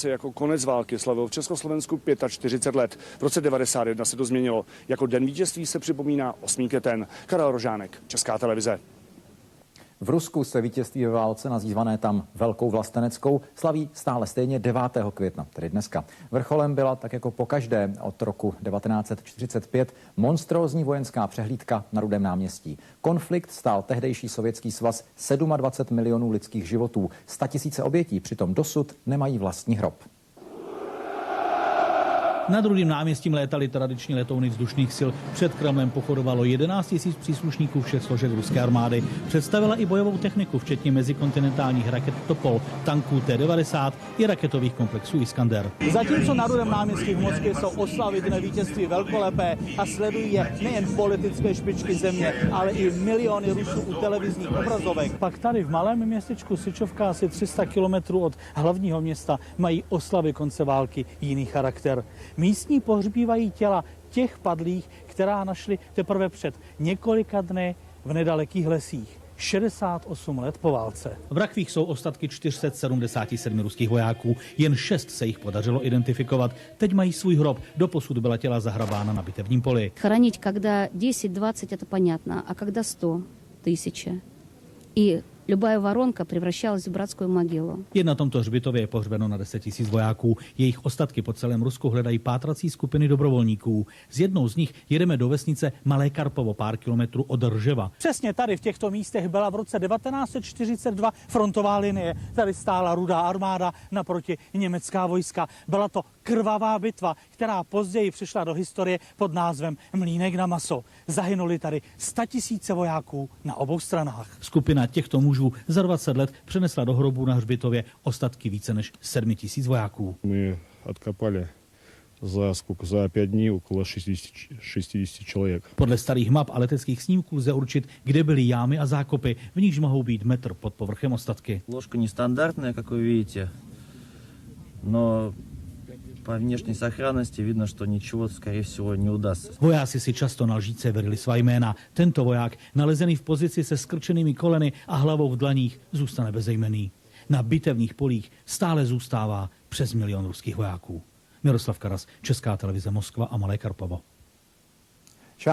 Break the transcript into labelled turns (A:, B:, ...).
A: se jako konec války slavil v Československu 45 let. V roce 1991 se to změnilo. Jako den vítězství se připomíná 8. květen. Karel Rožánek, Česká televize.
B: V Rusku se vítězství ve válce, nazývané tam Velkou vlasteneckou, slaví stále stejně 9. května, tedy dneska. Vrcholem byla, tak jako pokaždé od roku 1945, monstrózní vojenská přehlídka na Rudém náměstí. Konflikt stál tehdejší Sovětský svaz 27 milionů lidských životů. 100 000 obětí přitom dosud nemají vlastní hrob.
C: Nad Rudým náměstím létaly tradiční letouny vzdušných sil. Před Kremlem pochodovalo 11 000 příslušníků všech složek ruské armády. Představila i bojovou techniku, včetně mezikontinentálních raket Topol, tanků T-90 i raketových komplexů Iskander. Zatímco na Rudém náměstí v Moskvě jsou oslavy dne vítězství velkolepé a sledují je nejen politické špičky země, ale i miliony Rusů u televizních obrazovek. Pak tady v malém městečku Syčovka, asi 300 kilometrů od hlavního města, mají oslavy konce války jiný charakter. Místní pohřbívají těla těch padlých, která našli teprve před několika dny v nedalekých lesích. 68 let po válce. V rakvích jsou ostatky 477 ruských vojáků. Jen 6 se jich podařilo identifikovat. Teď mají svůj hrob. Doposud byla těla zahrabána na bitevním poli.
D: Chranit, когда 10-20, это понятно, а когда 100 000. И любая воронка превращалась в братскую могилу.
C: Jen na tomto hřbitově je pohřbeno na 10 000 vojáků. Jejich ostatky po celém Rusku hledají pátrací skupiny dobrovolníků. S jednou z nich jedeme do vesnice Malé Karpovo, pár kilometrů od Rževa. Přesně tady v těchto místech byla v roce 1942 frontová linie. Tady stála Rudá armáda naproti německá vojska. Byla to krvavá bitva, která později přišla do historie pod názvem Mlýnek na maso. Zahynuli tady 100 000 vojáků na obou stranách. Skupina těchto mužů za 20 let přenesla do hrobu na hřbitově ostatky více než 7 000 vojáků.
E: My odkopali za 5 dní okolo 60 člověk.
C: Podle starých map a leteckých snímků lze určit, kde byly jámy a zákopy, v nichž mohou být metr pod povrchem ostatky.
F: Ложка нестандартная, как вы видите, но по внешней сохранности видно, что nичего, скорее всего, не удастся.
C: Vojáci si často na lžíce verili svá jména. Tento voják, nalezený v pozici se skrčenými koleny a hlavou v dlaních, zůstane bezejmenný. Na bitevních polích stále zůstává přes 1 milion ruských vojáků. Miroslav Karas, Česká televize Moskva a Malé Karpovo.